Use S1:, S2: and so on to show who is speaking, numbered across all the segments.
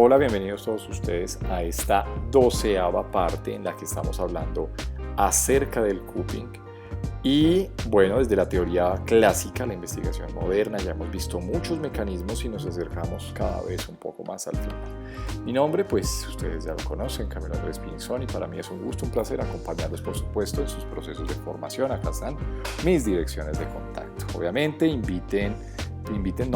S1: Hola, bienvenidos todos ustedes a esta 12ª parte en la que estamos hablando acerca del cupping. Y bueno, desde la teoría clásica, la investigación moderna, ya hemos visto muchos mecanismos y nos acercamos cada vez un poco más al final. Mi nombre, pues ustedes ya lo conocen, Camilo Andrés Pinzón, y para mí es un gusto, un placer acompañarlos, por supuesto, en sus procesos de formación. Acá están mis direcciones de contacto. Obviamente,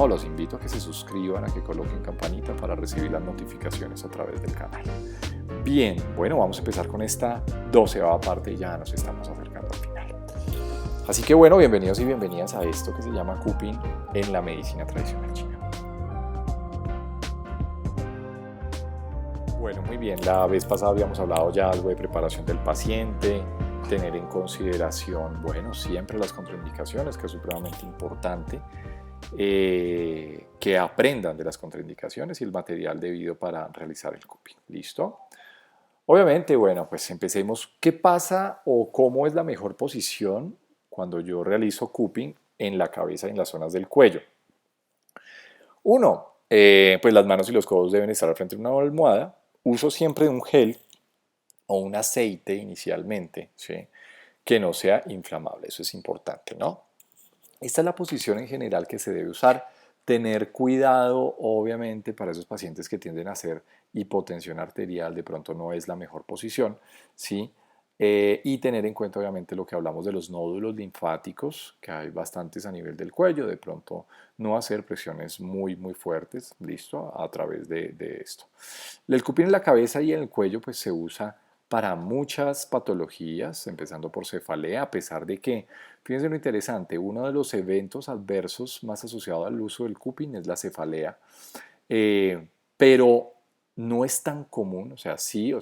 S1: los invito a que se suscriban, a que coloquen campanita para recibir las notificaciones a través del canal. Bien, bueno, vamos a empezar con esta 12ª parte y ya nos estamos acercando al final. Así que bueno, bienvenidos y bienvenidas a esto que se llama cupping en la medicina tradicional china. Bueno, muy bien, la vez pasada habíamos hablado ya algo de preparación del paciente, tener en consideración, bueno, siempre las contraindicaciones, que es supremamente importante, que aprendan de las contraindicaciones y el material debido para realizar el cupping. ¿Listo? Obviamente, bueno, pues empecemos. ¿Qué pasa o cómo es la mejor posición cuando yo realizo cupping en la cabeza y en las zonas del cuello? Uno, pues las manos y los codos deben estar al frente de una almohada. Uso siempre un gel o un aceite inicialmente, ¿sí? Que no sea inflamable, eso es importante, ¿no? Esta es la posición en general que se debe usar. Tener cuidado, obviamente, para esos pacientes que tienden a hacer hipotensión arterial, de pronto no es la mejor posición, ¿sí? Y tener en cuenta, obviamente, lo que hablamos de los nódulos linfáticos, que hay bastantes a nivel del cuello, de pronto no hacer presiones muy, muy fuertes, ¿listo? A través de esto. El cupping en la cabeza y en el cuello, pues se usa para muchas patologías, empezando por cefalea, a pesar de que, fíjense lo interesante, uno de los eventos adversos más asociados al uso del cupping es la cefalea, pero no es tan común, o sea, si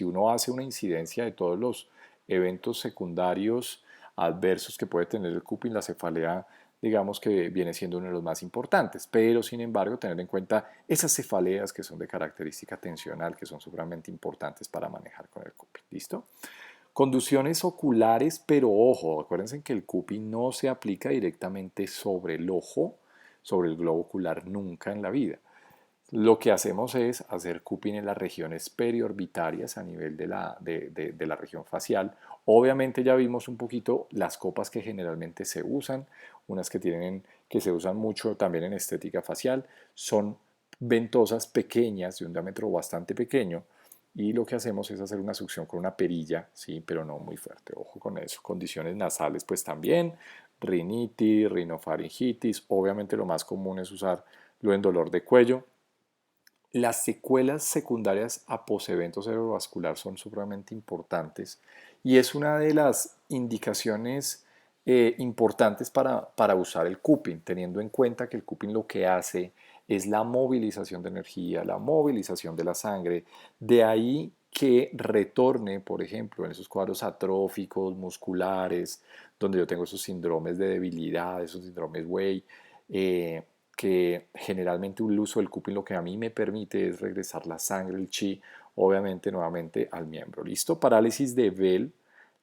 S1: uno hace una incidencia de todos los eventos secundarios adversos que puede tener el cupping, la cefalea digamos que viene siendo uno de los más importantes, pero sin embargo tener en cuenta esas cefaleas que son de característica tensional, que son sumamente importantes para manejar con el cupping. ¿Listo? Conducciones oculares, pero ojo, acuérdense que el cupping no se aplica directamente sobre el ojo, sobre el globo ocular, nunca en la vida. Lo que hacemos es hacer cupping en las regiones periorbitarias a nivel de la región facial. Obviamente ya vimos un poquito las copas que generalmente se usan, unas que se usan mucho también en estética facial, son ventosas pequeñas de un diámetro bastante pequeño y lo que hacemos es hacer una succión con una perilla, sí, pero no muy fuerte, ojo con eso. Condiciones nasales pues también, rinitis, rinofaringitis, obviamente lo más común es usarlo en dolor de cuello. Las secuelas secundarias a posevento cerebrovascular son supremamente importantes y es una de las indicaciones importantes para usar el cupping, teniendo en cuenta que el cupping lo que hace es la movilización de energía, la movilización de la sangre, de ahí que retorne, por ejemplo, en esos cuadros atróficos, musculares, donde yo tengo esos síndromes de debilidad, esos síndromes Wei, que generalmente el uso del cupping lo que a mí me permite es regresar la sangre, el chi, obviamente nuevamente al miembro. ¿Listo? Parálisis de Bell.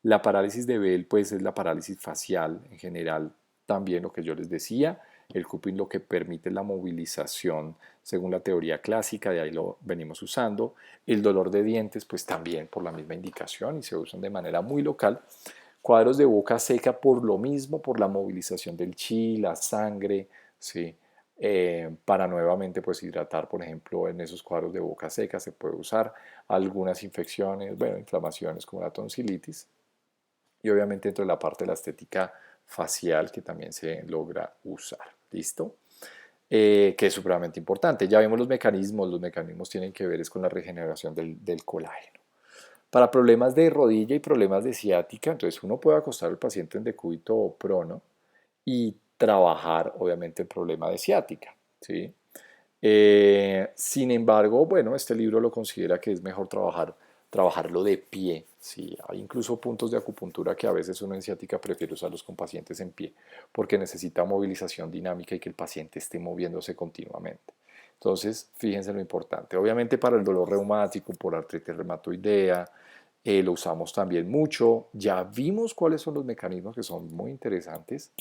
S1: La parálisis de Bell pues es la parálisis facial en general, también lo que yo les decía. El cupping lo que permite es la movilización según la teoría clásica, de ahí lo venimos usando. El dolor de dientes pues también por la misma indicación y se usan de manera muy local. Cuadros de boca seca por lo mismo, por la movilización del chi, la sangre, ¿sí? Para nuevamente pues hidratar, por ejemplo, en esos cuadros de boca seca se puede usar algunas infecciones, bueno, inflamaciones como la tonsilitis y obviamente dentro de la parte de la estética facial que también se logra usar. ¿Listo? Que es supremamente importante. Ya vimos los mecanismos tienen que ver es con la regeneración del colágeno. Para problemas de rodilla y problemas de ciática, entonces uno puede acostar al paciente en decúbito o prono y trabajar, obviamente, el problema de ciática, ¿sí? Sin embargo, bueno, este libro lo considera que es mejor trabajarlo de pie, ¿sí? Hay incluso puntos de acupuntura que a veces uno en ciática prefiere usarlos con pacientes en pie, porque necesita movilización dinámica y que el paciente esté moviéndose continuamente. Entonces, fíjense lo importante. Obviamente para el dolor reumático, por artritis reumatoidea, lo usamos también mucho. Ya vimos cuáles son los mecanismos que son muy interesantes.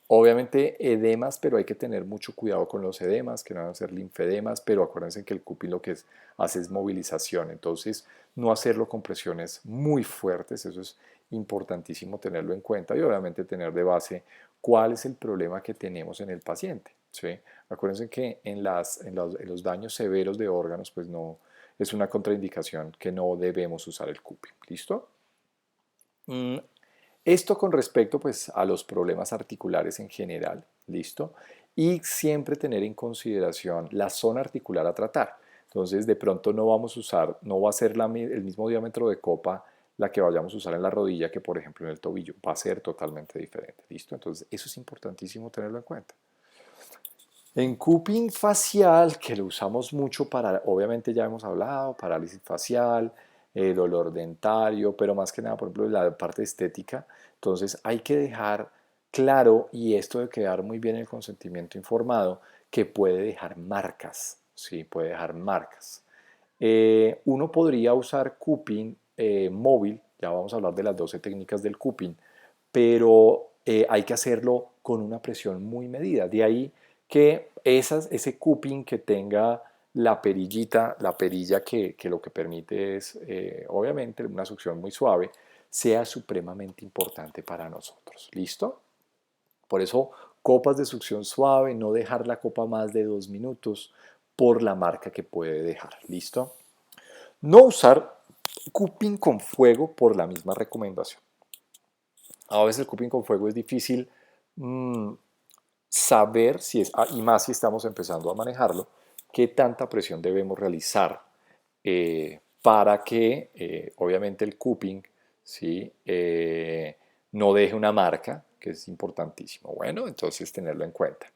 S1: Obviamente edemas, pero hay que tener mucho cuidado con los edemas, que no van a ser linfedemas, pero acuérdense que el cupping lo que hace es movilización, entonces no hacerlo con presiones muy fuertes, eso es importantísimo tenerlo en cuenta y obviamente tener de base cuál es el problema que tenemos en el paciente, ¿sí? Acuérdense que en los daños severos de órganos, pues no, es una contraindicación que no debemos usar el cupping, ¿listo? Mm, Esto con respecto pues a los problemas articulares en general, ¿listo? Y siempre tener en consideración la zona articular a tratar. Entonces de pronto no vamos a usar, no va a ser el mismo diámetro de copa la que vayamos a usar en la rodilla que por ejemplo en el tobillo, va a ser totalmente diferente, ¿listo? Entonces eso es importantísimo tenerlo en cuenta. En cupping facial, que lo usamos mucho para, obviamente ya hemos hablado, parálisis facial, dolor dentario, pero más que nada, por ejemplo, la parte estética. Entonces hay que dejar claro, y esto de quedar muy bien el consentimiento informado, que puede dejar marcas, sí, puede dejar marcas. Uno podría usar cupping móvil, ya vamos a hablar de las 12 técnicas del cupping, pero hay que hacerlo con una presión muy medida. De ahí que ese cupping que tenga la perillita, la perilla que lo que permite es, obviamente, una succión muy suave, sea supremamente importante para nosotros. ¿Listo? Por eso, copas de succión suave, no dejar la copa más de 2 minutos por la marca que puede dejar. ¿Listo? No usar cupping con fuego por la misma recomendación. A veces el cupping con fuego es difícil mmm, saber si es, y más si estamos empezando a manejarlo, qué tanta presión debemos realizar para que obviamente el cupping, ¿sí? No deje una marca, que es importantísimo. Bueno, entonces tenerlo en cuenta.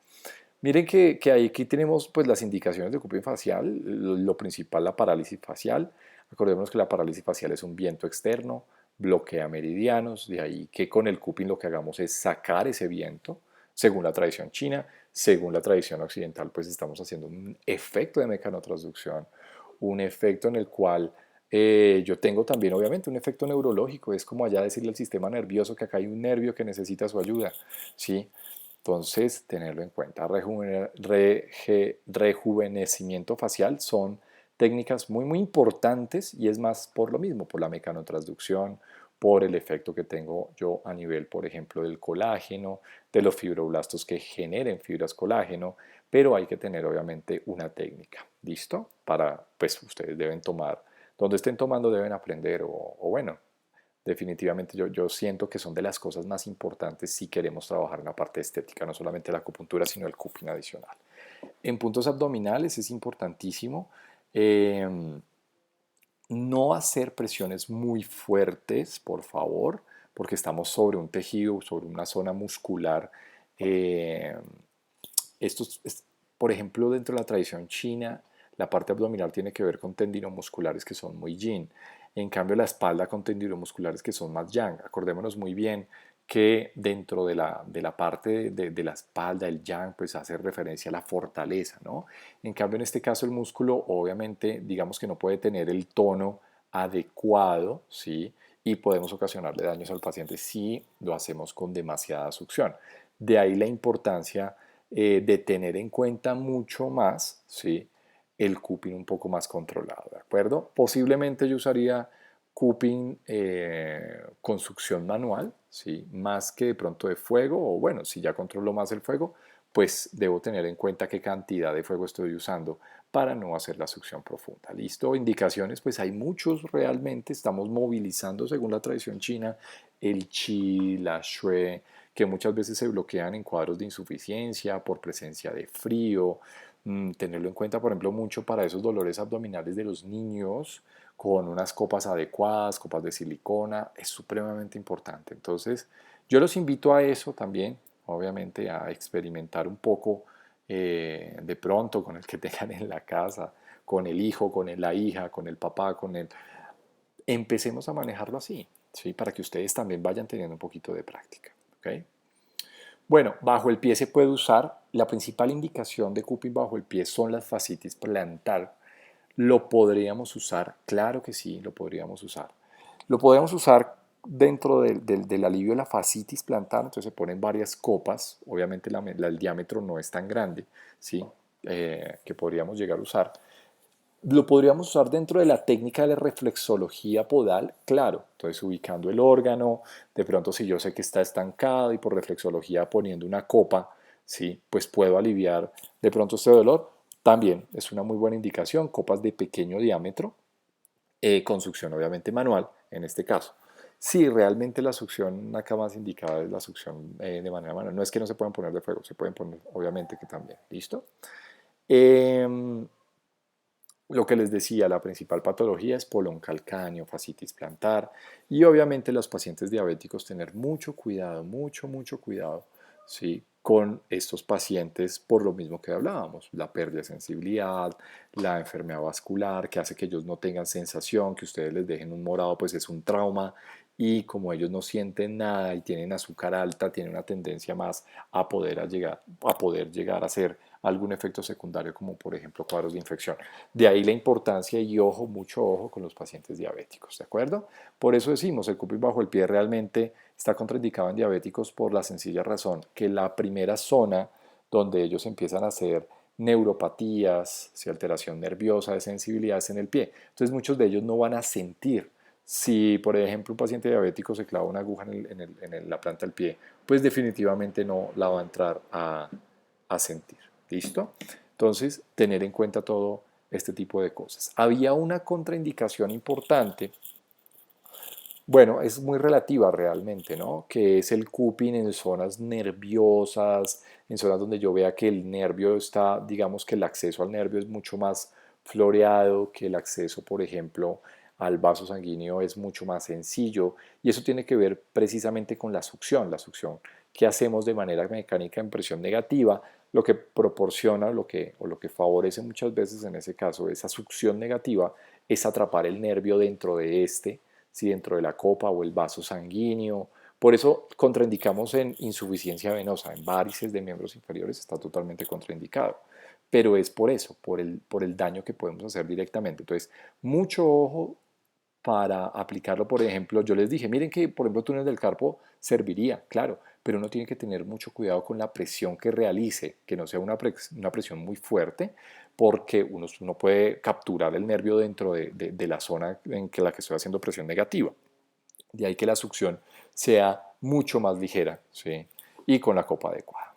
S1: Miren que aquí tenemos pues las indicaciones de cupping facial, lo principal la parálisis facial. Acordémonos que la parálisis facial es un viento externo, bloquea meridianos, de ahí que con el cupping lo que hagamos es sacar ese viento, según la tradición china, según la tradición occidental, pues estamos haciendo un efecto de mecanotransducción, un efecto en el cual yo tengo también obviamente un efecto neurológico, es como allá decirle al sistema nervioso que acá hay un nervio que necesita su ayuda, ¿sí? Entonces, tenerlo en cuenta. Rejuvenecimiento facial son técnicas muy, muy importantes y es más por lo mismo, por la mecanotransducción, por el efecto que tengo yo a nivel, por ejemplo, del colágeno, de los fibroblastos que generen fibras colágeno, pero hay que tener obviamente una técnica, ¿listo? Para, pues ustedes deben tomar, donde estén tomando deben aprender o bueno, definitivamente yo siento que son de las cosas más importantes si queremos trabajar en la parte estética, no solamente la acupuntura, sino el cupping adicional. En puntos abdominales es importantísimo eh, no hacer presiones muy fuertes, por favor, porque estamos sobre un tejido, sobre una zona muscular. eh, estos, por ejemplo, dentro de la tradición china, la parte abdominal tiene que ver con tendinomusculares que son muy yin. En cambio, la espalda con tendinomusculares que son más yang. Acordémonos muy bien que dentro de la parte de la espalda, el yang, pues hace referencia a la fortaleza, ¿no? En cambio, en este caso, el músculo, obviamente, digamos que no puede tener el tono adecuado, ¿sí? Y podemos ocasionarle daños al paciente si lo hacemos con demasiada succión. De ahí la importancia de tener en cuenta mucho más, ¿sí? El cupping un poco más controlado, ¿de acuerdo? Posiblemente yo usaría cupping con succión manual, ¿sí? Más que de pronto de fuego, o bueno, si ya controlo más el fuego, pues debo tener en cuenta qué cantidad de fuego estoy usando para no hacer la succión profunda. ¿Listo? Indicaciones, pues hay muchos realmente, estamos movilizando según la tradición china el qi, la shui, que muchas veces se bloquean en cuadros de insuficiencia por presencia de frío. Tenerlo en cuenta, por ejemplo, mucho para esos dolores abdominales de los niños con unas copas adecuadas, copas de silicona, es supremamente importante. Entonces, yo los invito a eso también, obviamente, a experimentar un poco de pronto con el que tengan en la casa, con el hijo, con la hija, con el papá, con el... Empecemos a manejarlo así, ¿sí? Para que ustedes también vayan teniendo un poquito de práctica, ¿ok? Bueno, bajo el pie se puede usar, la principal indicación de cupping bajo el pie son las fascitis plantar. ¿Lo podríamos usar? Claro que sí, lo podríamos usar. Lo podríamos usar dentro del alivio de la fascitis plantar, entonces se ponen varias copas, obviamente el diámetro no es tan grande, ¿sí? Que podríamos llegar a usar. Lo podríamos usar dentro de la técnica de la reflexología podal, claro, entonces ubicando el órgano, de pronto si yo sé que está estancado y por reflexología poniendo una copa, ¿sí? Pues puedo aliviar de pronto este dolor, también es una muy buena indicación, copas de pequeño diámetro, con succión obviamente manual en este caso. Sí, realmente la succión acá más indicada es la succión de manera manual. No es que no se puedan poner de fuego, se pueden poner obviamente que también. ¿Listo? Em, lo que les decía, la principal patología es polón calcáneo, fascitis plantar y obviamente los pacientes diabéticos tener mucho cuidado, mucho cuidado, ¿sí? Con estos pacientes por lo mismo que hablábamos, la pérdida de sensibilidad, la enfermedad vascular que hace que ellos no tengan sensación, que ustedes les dejen un morado, pues es un trauma y como ellos no sienten nada y tienen azúcar alta, tienen una tendencia más a poder llegar a ser algún efecto secundario como por ejemplo cuadros de infección. De ahí la importancia y ojo, mucho ojo con los pacientes diabéticos, ¿de acuerdo? Por eso decimos, el cupping bajo el pie realmente está contraindicado en diabéticos por la sencilla razón que la primera zona donde ellos empiezan a hacer neuropatías, si alteración nerviosa de sensibilidad es en el pie. Entonces muchos de ellos no van a sentir. Si, por ejemplo, un paciente diabético se clava una aguja la planta del pie, pues definitivamente no la va a entrar a sentir. ¿Listo? Entonces, tener en cuenta todo este tipo de cosas. Había una contraindicación importante, bueno, es muy relativa realmente, ¿no? Que es el cupping en zonas nerviosas, en zonas donde yo vea que el nervio está, digamos que el acceso al nervio es mucho más floreado, que el acceso, por ejemplo, al vaso sanguíneo es mucho más sencillo y eso tiene que ver precisamente con la succión que hacemos de manera mecánica en presión negativa, lo que proporciona o lo que favorece muchas veces en ese caso esa succión negativa es atrapar el nervio dentro de este, si dentro de la copa o el vaso sanguíneo. Por eso contraindicamos en insuficiencia venosa, en varices de miembros inferiores está totalmente contraindicado. Pero es por eso, por el daño que podemos hacer directamente. Entonces, mucho ojo para aplicarlo, por ejemplo, yo les dije, miren que, por ejemplo, túnel del carpo serviría, claro, pero uno tiene que tener mucho cuidado con la presión que realice, que no sea una presión muy fuerte, porque uno puede capturar el nervio dentro de la zona en que la que estoy haciendo presión negativa. De ahí que la succión sea mucho más ligera, ¿sí? Y con la copa adecuada.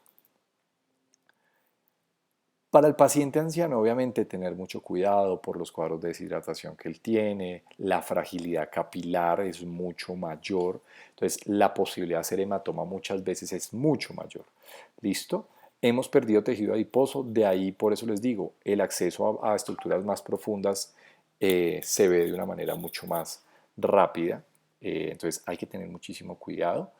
S1: Para el paciente anciano, obviamente, tener mucho cuidado por los cuadros de deshidratación que él tiene, la fragilidad capilar es mucho mayor, entonces la posibilidad de hacer hematoma muchas veces es mucho mayor. ¿Listo? Hemos perdido tejido adiposo, de ahí por eso les digo, el acceso a estructuras más profundas se ve de una manera mucho más rápida, entonces hay que tener muchísimo cuidado.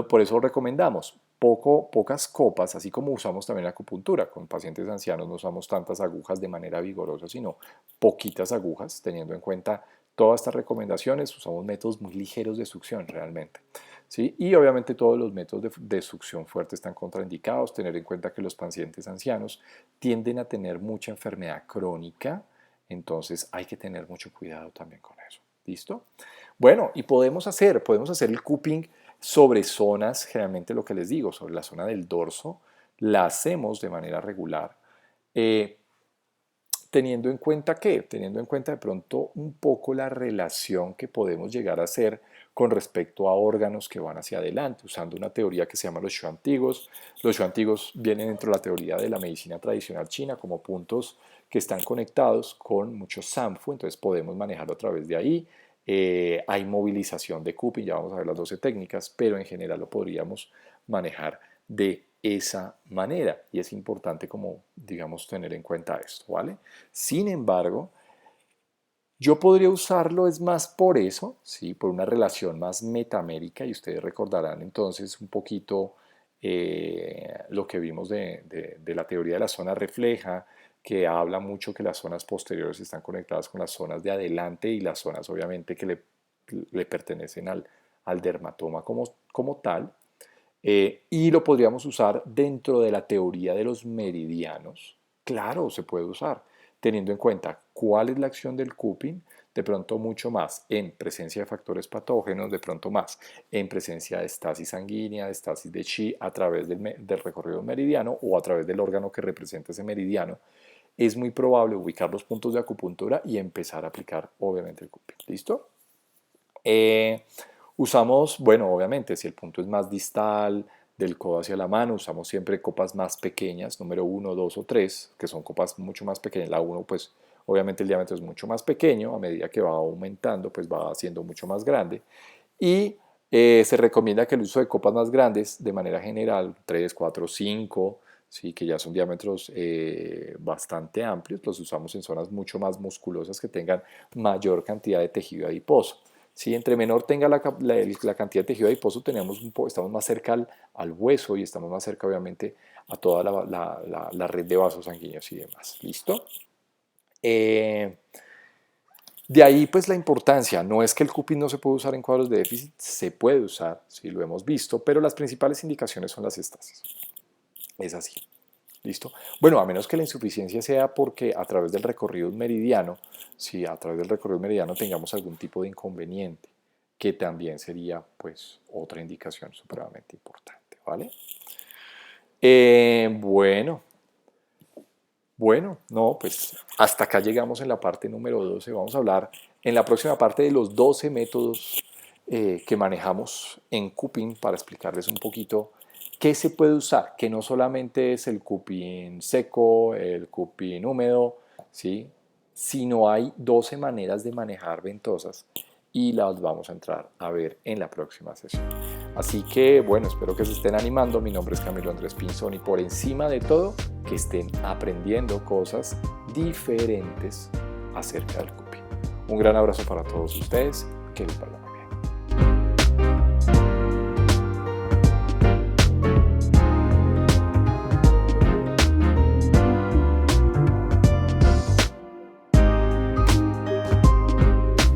S1: Por eso recomendamos pocas copas, así como usamos también la acupuntura. Con pacientes ancianos no usamos tantas agujas de manera vigorosa, sino poquitas agujas, teniendo en cuenta todas estas recomendaciones. Usamos métodos muy ligeros de succión realmente. ¿Sí? Y obviamente todos los métodos de succión fuerte están contraindicados. Tener en cuenta que los pacientes ancianos tienden a tener mucha enfermedad crónica, entonces hay que tener mucho cuidado también con eso. ¿Listo? Bueno, y podemos hacer el cupping sobre zonas, generalmente lo que les digo, sobre la zona del dorso, la hacemos de manera regular, eh, teniendo en cuenta qué, teniendo en cuenta de pronto un poco la relación que podemos llegar a hacer con respecto a órganos que van hacia adelante, usando una teoría que se llama los xuantigos. Los xuantigos vienen dentro de la teoría de la medicina tradicional china como puntos que están conectados con muchos sanfu, entonces podemos manejarlo a través de ahí. Hay movilización de cupping, ya vamos a ver las 12 técnicas, pero en general lo podríamos manejar de esa manera y es importante como digamos tener en cuenta esto, ¿vale? Sin embargo, yo podría usarlo es más por eso, ¿sí? Por una relación más metamérica y ustedes recordarán entonces un poquito lo que vimos de la teoría de la zona refleja, que habla mucho que las zonas posteriores están conectadas con las zonas de adelante y las zonas obviamente que le pertenecen al dermatoma como tal. Y lo podríamos usar dentro de la teoría de los meridianos. Claro, se puede usar, teniendo en cuenta cuál es la acción del cupping, de pronto mucho más en presencia de factores patógenos, de pronto más en presencia de estasis sanguínea, de estasis de chi a través del recorrido meridiano o a través del órgano que representa ese meridiano, es muy probable ubicar los puntos de acupuntura y empezar a aplicar obviamente el cupping. ¿Listo? Usamos, bueno, obviamente si el punto es más distal, del codo hacia la mano, usamos siempre copas más pequeñas, número 1, 2 o 3, que son copas mucho más pequeñas. La 1 pues obviamente el diámetro es mucho más pequeño, a medida que va aumentando pues va siendo mucho más grande. Y se recomienda que el uso de copas más grandes, de manera general, 3, 4, 5, ¿sí? Que ya son diámetros bastante amplios, los usamos en zonas mucho más musculosas que tengan mayor cantidad de tejido adiposo. Si entre menor tenga la cantidad de tejido adiposo, estamos más cerca al hueso y estamos más cerca, obviamente, a toda la red de vasos sanguíneos y demás. ¿Listo? De ahí, pues, la importancia. No es que el cupping no se puede usar en cuadros de déficit, se puede usar, sí, lo hemos visto, pero las principales indicaciones son las estasis. Es así. ¿Listo? Bueno, a menos que la insuficiencia sea porque a través del recorrido meridiano, si a través del recorrido meridiano tengamos algún tipo de inconveniente, que también sería pues otra indicación supremamente importante, ¿vale? Bueno, no, pues hasta acá llegamos en la parte número 12. Vamos a hablar en la próxima parte de los 12 métodos que manejamos en cupping para explicarles un poquito qué se puede usar, que no solamente es el cupping seco, el cupping húmedo, ¿sí? Sino hay 12 maneras de manejar ventosas y las vamos a entrar a ver en la próxima sesión. Así que bueno, espero que se estén animando. Mi nombre es Camilo Andrés Pinzón y por encima de todo, que estén aprendiendo cosas diferentes acerca del cupping. Un gran abrazo para todos ustedes. Que les vaya.